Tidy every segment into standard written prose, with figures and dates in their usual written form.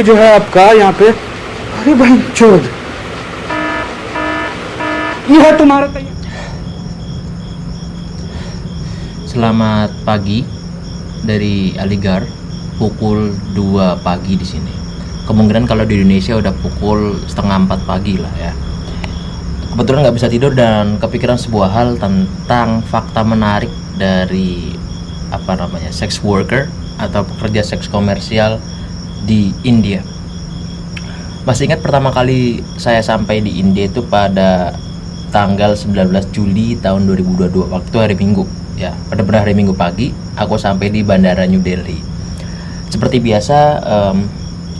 जो है आपका यहाँ पे, अरे भाई चोद, ये है तुम्हारा तैयार। Selamat pagi dari Aligar, pukul 2 pagi di sini. Kemungkinan kalau di Indonesia udah pukul setengah 4 pagi lah ya. Kebetulan nggak bisa tidur dan kepikiran sebuah hal tentang fakta menarik dari sex worker atau pekerja seks komersial di India. Masih ingat pertama kali saya sampai di India itu pada tanggal 19 Juli tahun 2022, waktu hari Minggu ya, pada hari Minggu pagi aku sampai di bandara New Delhi. Seperti biasa,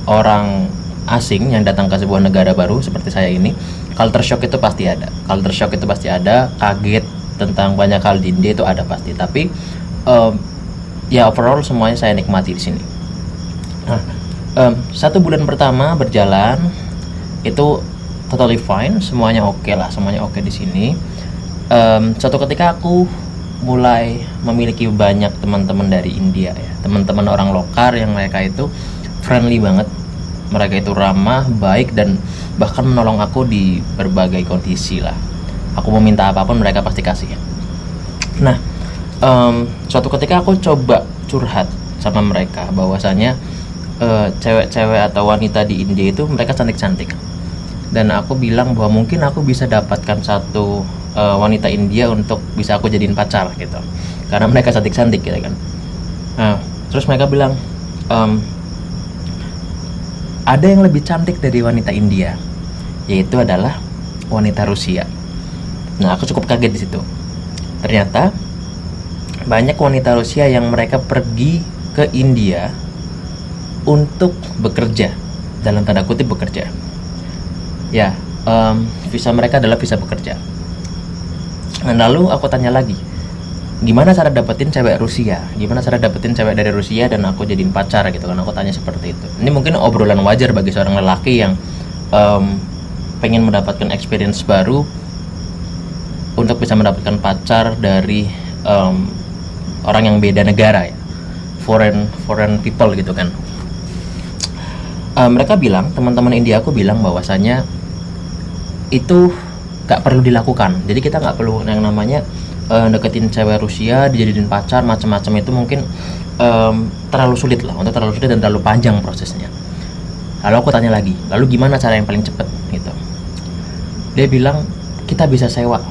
orang asing yang datang ke sebuah negara baru seperti saya ini, culture shock itu pasti ada. Kaget tentang banyak hal di India itu ada pasti, tapi ya overall semuanya saya nikmati di sini. Nah, 1 bulan pertama berjalan itu totally fine, semuanya oke di sini. Suatu ketika aku mulai memiliki banyak teman-teman dari India ya, teman-teman orang lokal yang mereka itu friendly banget, mereka itu ramah, baik, dan bahkan menolong aku di berbagai kondisi lah. Aku mau minta apapun mereka pasti kasih. Nah, suatu ketika aku coba curhat sama mereka bahwasanya cewek-cewek atau wanita di India itu mereka cantik-cantik, dan aku bilang bahwa mungkin aku bisa dapatkan satu wanita India untuk bisa aku jadiin pacar gitu, karena mereka cantik-cantik gitu kan. Nah, terus mereka bilang ada yang lebih cantik dari wanita India, yaitu adalah wanita Rusia. Nah, aku cukup kaget di situ. Ternyata banyak wanita Rusia yang mereka pergi ke India untuk bekerja, dalam tanda kutip bekerja ya. Visa mereka adalah visa bekerja. Dan lalu aku tanya lagi, gimana cara dapetin cewek Rusia, gimana cara dapetin cewek dari Rusia dan aku jadiin pacar gitu kan. Aku tanya seperti itu. Ini mungkin obrolan wajar bagi seorang lelaki yang pengen mendapatkan experience baru untuk bisa mendapatkan pacar dari orang yang beda negara ya, foreign people gitu kan. Mereka bilang, teman-teman India aku bilang bahwasanya itu gak perlu dilakukan. Jadi kita gak perlu yang namanya deketin cewek Rusia, dijadiin pacar, macam-macam itu mungkin terlalu sulit dan terlalu panjang prosesnya. Lalu aku tanya lagi, lalu gimana cara yang paling cepat gitu. Dia bilang kita bisa sewa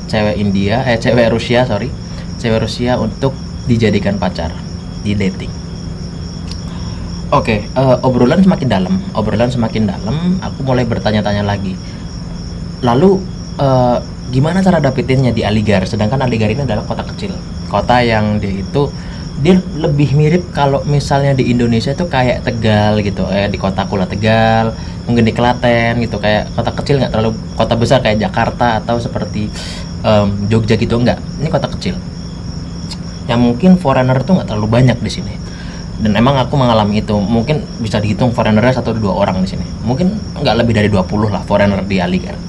cewek Rusia untuk dijadikan pacar, di dating. Oke, obrolan semakin dalam, aku mulai bertanya-tanya lagi. Lalu gimana cara dapetinnya di Aligarh? Sedangkan Aligarh ini adalah kota kecil, kota yang dia lebih mirip kalau misalnya di Indonesia itu kayak Tegal gitu, di kotaku lah Tegal, mungkin di Klaten gitu, kayak kota kecil, nggak terlalu kota besar kayak Jakarta atau seperti Jogja gitu, enggak. Ini kota kecil yang mungkin foreigner tuh nggak terlalu banyak di sini. Dan emang aku mengalami itu, mungkin bisa dihitung foreigner 1-2 orang di sini, mungkin nggak lebih dari 20 lah foreigner di Aligarh.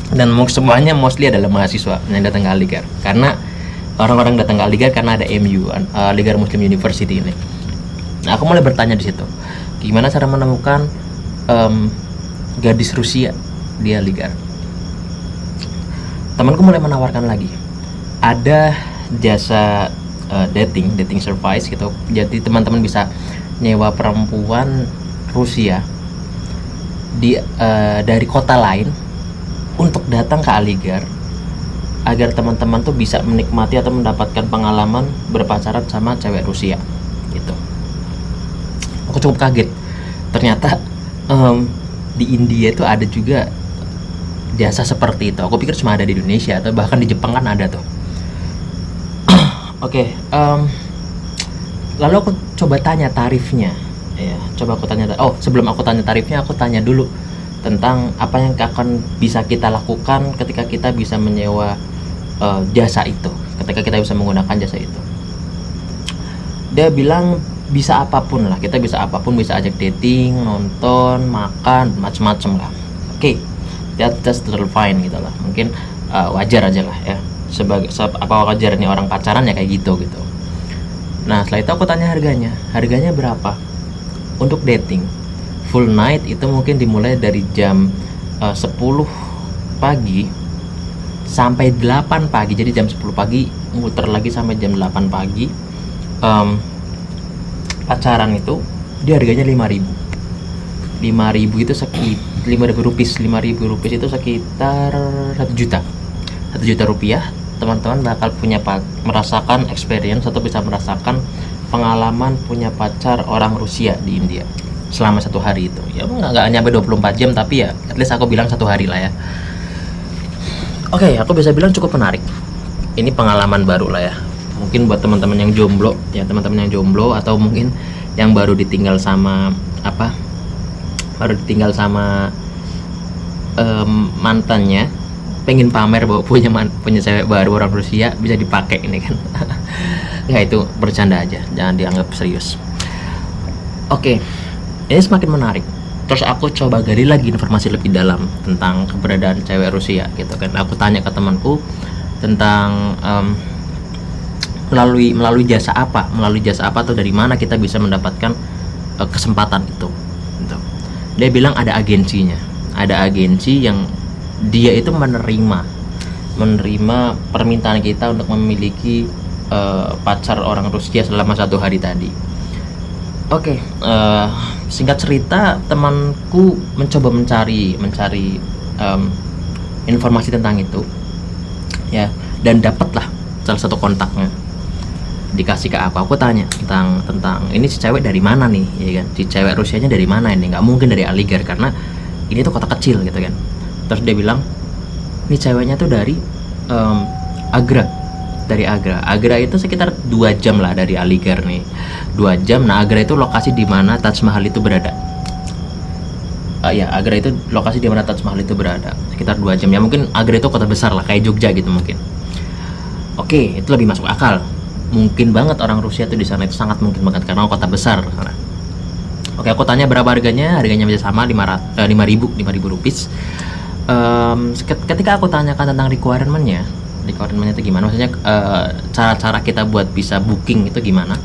Dan semuanya mostly adalah mahasiswa yang datang ke Aligarh, karena orang-orang datang ke Aligarh karena ada MU, Aligarh Muslim University ini. Nah, aku mulai bertanya di situ, gimana cara menemukan gadis Rusia di Aligarh. Temanku mulai menawarkan lagi, ada jasa dating service gitu. Jadi teman-teman bisa nyewa perempuan Rusia dari kota lain untuk datang ke Aligarh agar teman-teman tuh bisa menikmati atau mendapatkan pengalaman berpacaran sama cewek Rusia gitu. Aku cukup kaget, ternyata di India itu ada juga jasa seperti itu. Aku pikir cuma ada di Indonesia atau bahkan di Jepang kan ada tuh. Oke, lalu aku coba tanya tarifnya ya. Sebelum aku tanya tarifnya, aku tanya dulu tentang apa yang akan bisa kita lakukan ketika kita bisa menyewa jasa itu, ketika kita bisa menggunakan jasa itu. Dia bilang bisa apapun lah, kita bisa apapun, bisa ajak dating, nonton, makan, macem-macem lah. Oke, that's totally fine gitu lah. Mungkin wajar aja lah ya, apa wajar nih orang pacaran ya kayak gitu. Nah, setelah itu aku tanya harganya berapa. untuk dating full night itu mungkin dimulai dari jam 10 pagi sampai 8 pagi. Jadi jam 10 pagi muter lagi sampai jam 8 pagi. Pacaran itu dia harganya 5.000 itu sekitar 5.000 rupiah itu sekitar 1 juta rupiah. Teman-teman bakal merasakan experience atau bisa merasakan pengalaman punya pacar orang Rusia di India selama 1 hari itu. Ya nggak nyampe 24 jam, tapi ya at least aku bilang 1 hari lah ya. Oke, aku bisa bilang cukup menarik. Ini pengalaman baru lah ya. Mungkin buat teman-teman yang jomblo atau mungkin yang baru ditinggal sama mantannya, pengen pamer bahwa punya cewek baru orang Rusia, bisa dipakai ini kan. Ya itu bercanda aja, jangan dianggap serius. Oke, ini semakin menarik. Terus aku coba gali lagi informasi lebih dalam tentang keberadaan cewek Rusia gitu kan. Aku tanya ke temanku tentang melalui jasa apa atau dari mana kita bisa mendapatkan kesempatan itu gitu. Dia bilang ada agensi yang dia itu menerima permintaan kita untuk memiliki pacar orang Rusia selama 1 hari tadi. Oke, singkat cerita, temanku mencoba mencari informasi tentang itu ya, dan dapatlah salah satu kontaknya dikasih ke aku tanya tentang ini si cewek dari mana nih, ya kan, si cewek Rusianya dari mana ini, nggak mungkin dari Aligar karena ini tuh kota kecil gitu kan. Terus dia bilang ini ceweknya tuh dari Agra itu sekitar 2 jam lah dari Aligar nih, 2 jam. Nah, Agra itu lokasi di mana Taj Mahal itu berada. Agra itu lokasi di mana Taj Mahal itu berada, sekitar 2 jam ya. Mungkin Agra itu kota besar lah, kayak Jogja gitu mungkin. Oke, itu lebih masuk akal. Mungkin banget orang Rusia tuh di sana, itu sangat mungkin banget karena kota besar sana. Oke, aku tanya berapa harganya bisa sama 5.000 rupiah. Ketika aku tanyakan tentang requirementnya itu gimana, maksudnya cara kita buat bisa booking itu gimana,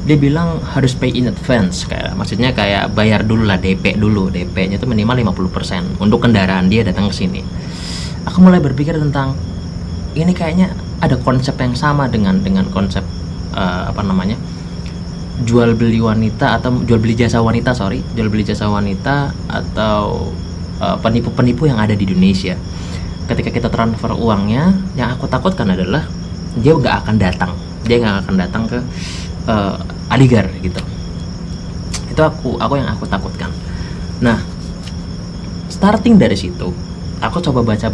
dia bilang harus pay in advance, maksudnya kayak bayar dulu lah, DP-nya itu minimal 50% untuk kendaraan dia datang ke sini. Aku mulai berpikir tentang ini, kayaknya ada konsep yang sama dengan konsep jual beli jasa wanita atau penipu-penipu yang ada di Indonesia. Ketika kita transfer uangnya, yang aku takutkan adalah dia nggak akan datang ke Aligar gitu. Itu yang aku takutkan. Nah, starting dari situ, aku coba baca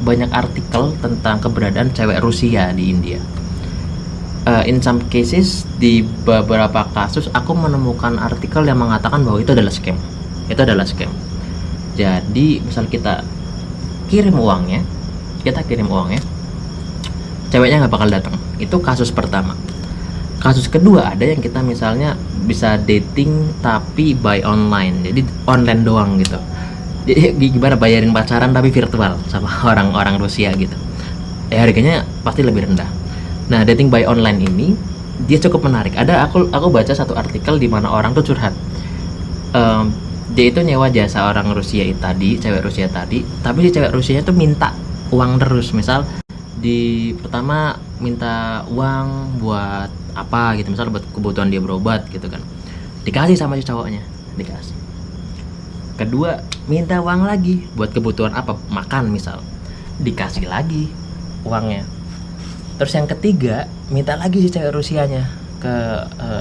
banyak artikel tentang keberadaan cewek Rusia di India. In some cases, di beberapa kasus aku menemukan artikel yang mengatakan bahwa itu adalah scam. Jadi misal kita kirim uangnya, ceweknya nggak bakal datang. Itu kasus pertama. Kasus kedua, ada yang kita misalnya bisa dating tapi by online, jadi online doang gitu. Jadi gimana, bayarin pacaran tapi virtual sama orang Rusia gitu. Harganya pasti lebih rendah. Nah, dating by online ini dia cukup menarik. Aku baca satu artikel di mana orang tuh curhat. Dia itu nyewa jasa orang Rusia tadi, cewek Rusia tadi, tapi si cewek Rusianya tuh minta uang terus. Misal pertama minta uang buat apa gitu, misal buat kebutuhan dia berobat gitu kan, dikasih sama si cowoknya, dikasih. Kedua, minta uang lagi buat kebutuhan apa, makan misal, dikasih lagi uangnya. Terus yang ketiga, minta lagi si cewek Rusianya ke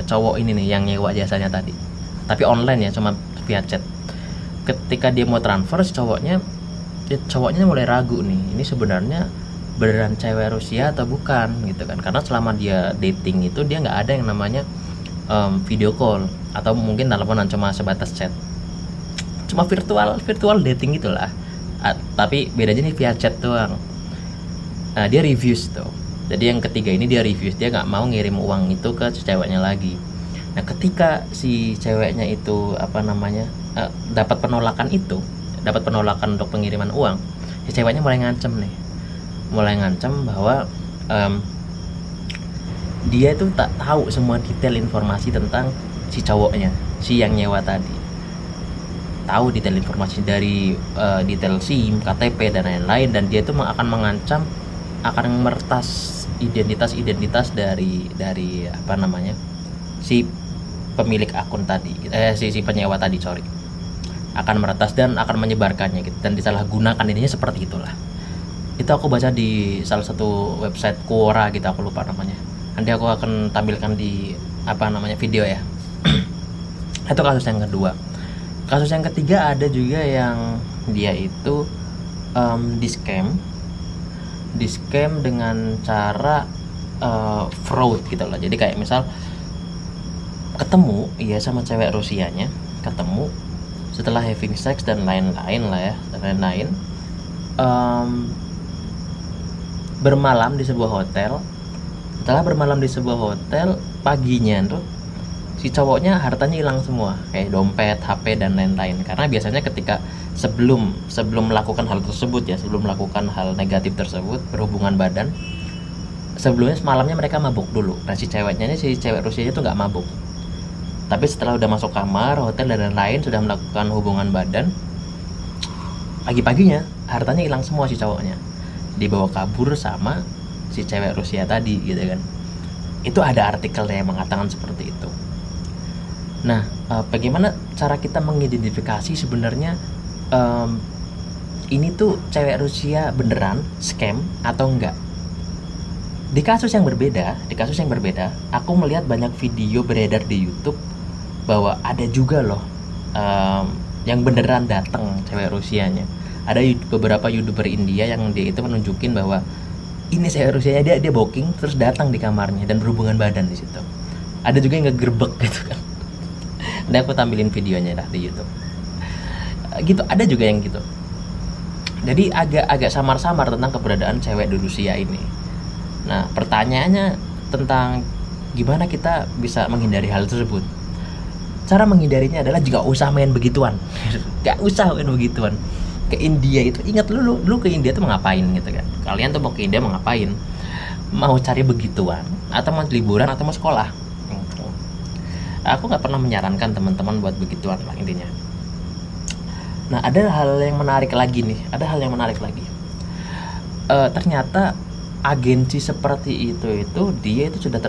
cowok ini nih yang nyewa jasanya tadi, tapi online ya, cuma via chat. Ketika dia mau transfer, si cowoknya mulai ragu nih, ini sebenarnya beneran cewek Rusia atau bukan gitu kan, karena selama dia dating itu dia nggak ada yang namanya video call atau mungkin teleponan, cuma sebatas chat, cuma virtual dating gitulah. Tapi bedanya nih via chat doang. Nah, dia reviews tuh. Jadi yang ketiga ini dia reviews, dia nggak mau ngirim uang itu ke ceweknya lagi. Nah, ketika si ceweknya itu dapat penolakan untuk pengiriman uang, si ceweknya mulai ngancem bahwa dia itu tak tahu semua detail informasi tentang si si yang nyewa tadi tahu detail informasi dari detail SIM, KTP dan lain-lain, dan dia itu akan mengancam, akan meretas identitas dari apa namanya, si pemilik akun tadi, si penyewa tadi, sorry, akan meretas dan akan menyebarkannya gitu, dan disalahgunakan, intinya seperti itulah. Itu aku baca di salah satu website Quora gitu, aku lupa namanya, nanti aku akan tampilkan di apa namanya video ya. Itu kasus yang kedua. Kasus yang ketiga ada juga yang dia itu di scam dengan cara fraud gitu loh. Jadi kayak misal ketemu ya sama cewek Rusianya, ketemu setelah having sex dan lain-lain lah ya, dan lain-lain, bermalam di sebuah hotel. Setelah bermalam di sebuah hotel, paginya tuh si cowoknya hartanya hilang semua, kayak dompet, HP dan lain-lain. Karena biasanya ketika sebelum melakukan hal tersebut ya, sebelum melakukan hal negatif tersebut, berhubungan badan, sebelumnya semalamnya mereka mabuk dulu. Nah si cewek Rusia itu nggak mabuk, tapi setelah udah masuk kamar hotel dan lain-lain, sudah melakukan hubungan badan, pagi-paginya hartanya hilang semua, si cowoknya dibawa kabur sama si cewek Rusia tadi gitu kan. Itu ada artikelnya yang mengatakan seperti itu. Nah, bagaimana cara kita mengidentifikasi sebenarnya ini tuh cewek Rusia beneran scam atau enggak? Di kasus yang berbeda, aku melihat banyak video beredar di YouTube bahwa ada juga loh yang beneran datang cewek Rusianya. Ada beberapa YouTuber India yang dia itu menunjukin bahwa ini cewek Rusianya, dia booking terus datang di kamarnya dan berhubungan badan di situ. Ada juga yang ngegerbek gitu kan. Dan aku tampilin videonya dah di YouTube. Gitu, ada juga yang gitu. Jadi agak samar-samar tentang keberadaan cewek di Rusia ini. Nah, pertanyaannya tentang gimana kita bisa menghindari hal tersebut. Cara menghindarinya adalah gak usah main begituan. Gak usah main begituan. Ke India itu, ingat lu ke India tuh mau ngapain gitu kan? Kalian tuh mau ke India mau ngapain? Mau cari begituan atau mau liburan atau mau sekolah? Aku nggak pernah menyarankan teman-teman buat begituan lah intinya. Nah, ada hal yang menarik lagi nih. Ternyata agensi seperti itu dia itu sudah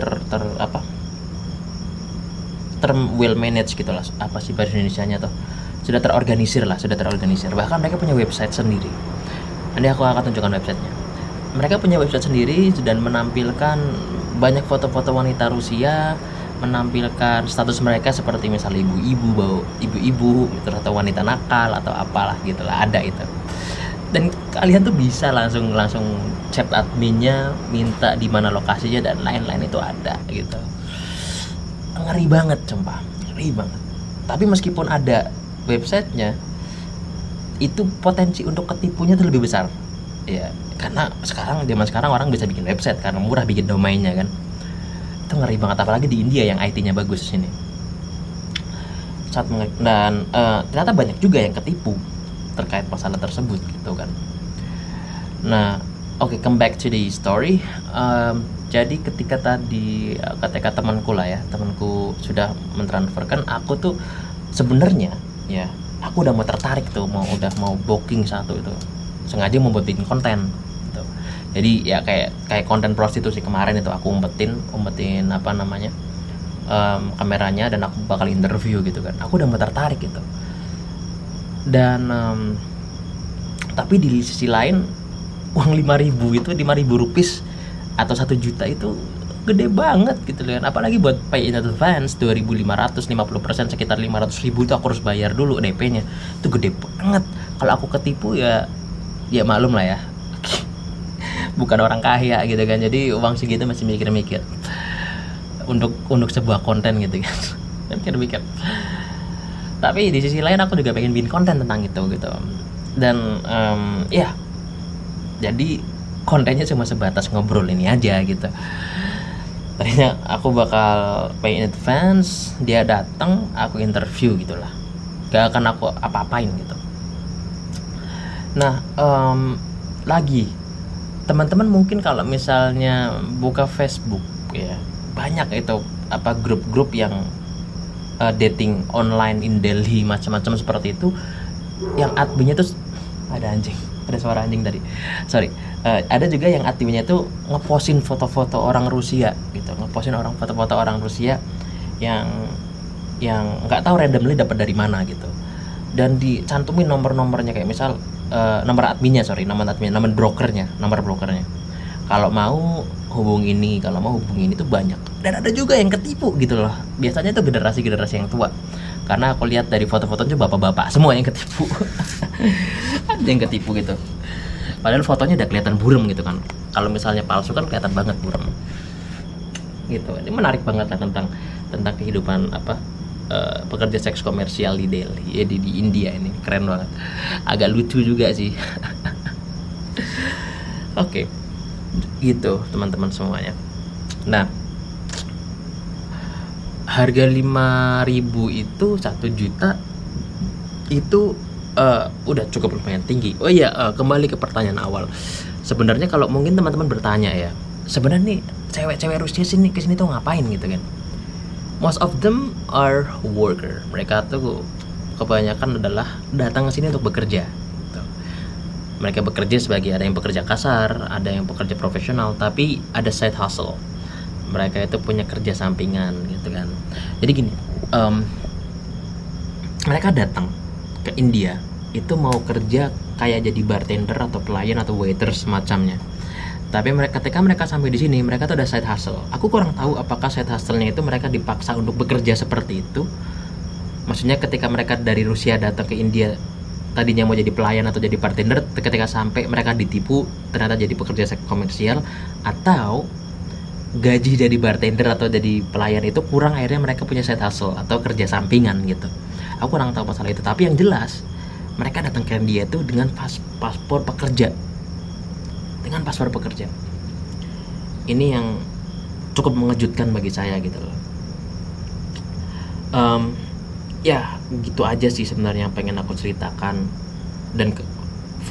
well managed gitu lah. Apa sih bahasa Indonesianya tuh? Sudah terorganisir. Bahkan mereka punya website sendiri. Nanti aku akan tunjukkan websitenya. Mereka punya website sendiri dan menampilkan banyak foto-foto wanita Rusia, menampilkan status mereka seperti misalnya ibu-ibu gitu, atau wanita nakal atau apalah gitulah, ada itu. Dan kalian tuh bisa langsung chat adminnya, minta di mana lokasinya dan lain-lain, itu ada gitu. Ngeri banget, sumpah, ngeri banget. Tapi meskipun ada websitenya, itu potensi untuk ketipunya tuh lebih besar ya, karena zaman sekarang orang bisa bikin website karena murah bikin domainnya kan. Itu ngeri banget, apalagi di India yang IT-nya bagus sini. Dan ternyata banyak juga yang ketipu terkait masalah tersebut gitu kan. Nah, oke, come back to the story. Jadi ketika temanku sudah mentransferkan, aku tuh sebenarnya ya, aku udah mau tertarik tuh, mau booking satu itu, sengaja mau bikin konten. Jadi ya kayak konten prostitusi kemarin itu, aku umpetin apa namanya, kameranya, dan aku bakal interview gitu kan. Aku udah mau tertarik gitu. Dan tapi di sisi lain, uang 5.000 rupiah atau 1 juta itu gede banget gitu kan. Apalagi buat pay in advance 2.500, 50%, sekitar 500.000 itu aku harus bayar dulu DP-nya. Itu gede banget. Kalau aku ketipu ya maklum lah ya. Bukan orang kaya gitu kan, jadi uang segitu masih mikir-mikir untuk sebuah konten gitu kan. Mikir-mikir. Tapi di sisi lain aku juga pengen bikin konten tentang itu gitu. Dan ya, jadi kontennya cuma sebatas ngobrol ini aja gitu. Tadinya aku bakal pay in advance, dia datang, aku interview gitulah. Gak akan aku apa-apain gitu. Nah, lagi teman-teman mungkin kalau misalnya buka Facebook ya, banyak itu grup-grup yang dating online in Delhi macam-macam seperti itu, yang adminnya tuh ada anjing, ada suara anjing tadi, sorry. Ada juga yang adminnya tuh ngepostin foto-foto orang Rusia gitu, foto-foto orang Rusia yang nggak tahu randomly dapat dari mana gitu, dan dicantumin nomor-nomornya, kayak misal nomor adminnya, nomor brokernya, kalau mau hubungi ini, tuh banyak. Dan ada juga yang ketipu gitu loh, biasanya tuh generasi yang tua, karena aku lihat dari foto-fotonya bapak-bapak semua yang ketipu. Ada yang ketipu gitu, padahal fotonya udah kelihatan buram gitu kan. Kalau misalnya palsu kan kelihatan banget buram gitu. Ini menarik banget lah tentang kehidupan pekerja seks komersial di Delhi, di India. Ini keren banget, agak lucu juga sih. Oke, gitu teman-teman semuanya. Nah, harga 5.000 itu 1 juta itu udah cukup lumayan tinggi. Oh iya, kembali ke pertanyaan awal. Sebenarnya kalau mungkin teman-teman bertanya ya, sebenarnya nih cewek-cewek Rusia kesini tuh ngapain gitu kan? Most of them are worker. Mereka tuh kebanyakan adalah datang ke sini untuk bekerja. Gitu. Mereka bekerja sebagai, ada yang bekerja kasar, ada yang bekerja profesional, tapi ada side hustle. Mereka itu punya kerja sampingan gitu kan. Jadi gini, mereka datang ke India itu mau kerja kayak jadi bartender atau pelayan atau waiter semacamnya. Tapi ketika mereka sampai di sini, mereka tuh ada side hustle. Aku kurang tahu apakah side hustle-nya itu mereka dipaksa untuk bekerja seperti itu. Maksudnya ketika mereka dari Rusia datang ke India, tadinya mau jadi pelayan atau jadi bartender, ketika sampai mereka ditipu, ternyata jadi pekerja seks komersial, atau gaji jadi bartender atau jadi pelayan itu kurang, akhirnya mereka punya side hustle atau kerja sampingan gitu. Aku kurang tahu masalah itu, tapi yang jelas mereka datang ke India itu dengan paspor pekerja. Ini yang cukup mengejutkan bagi saya gitu loh. Ya gitu aja sih sebenarnya yang pengen aku ceritakan. Dan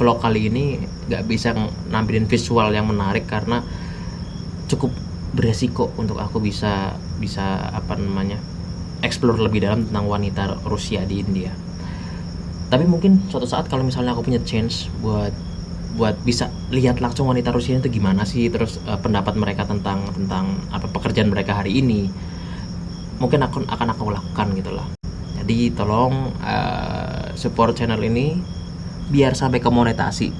vlog kali ini gak bisa nampilin visual yang menarik karena cukup beresiko untuk aku bisa explore lebih dalam tentang wanita Rusia di India. Tapi mungkin suatu saat kalau misalnya aku punya chance buat bisa lihat langsung wanita Rusia itu gimana sih, terus pendapat mereka tentang pekerjaan mereka hari ini, mungkin akan aku lakukan gitu lah. Jadi tolong support channel ini biar sampai ke monetasi ya.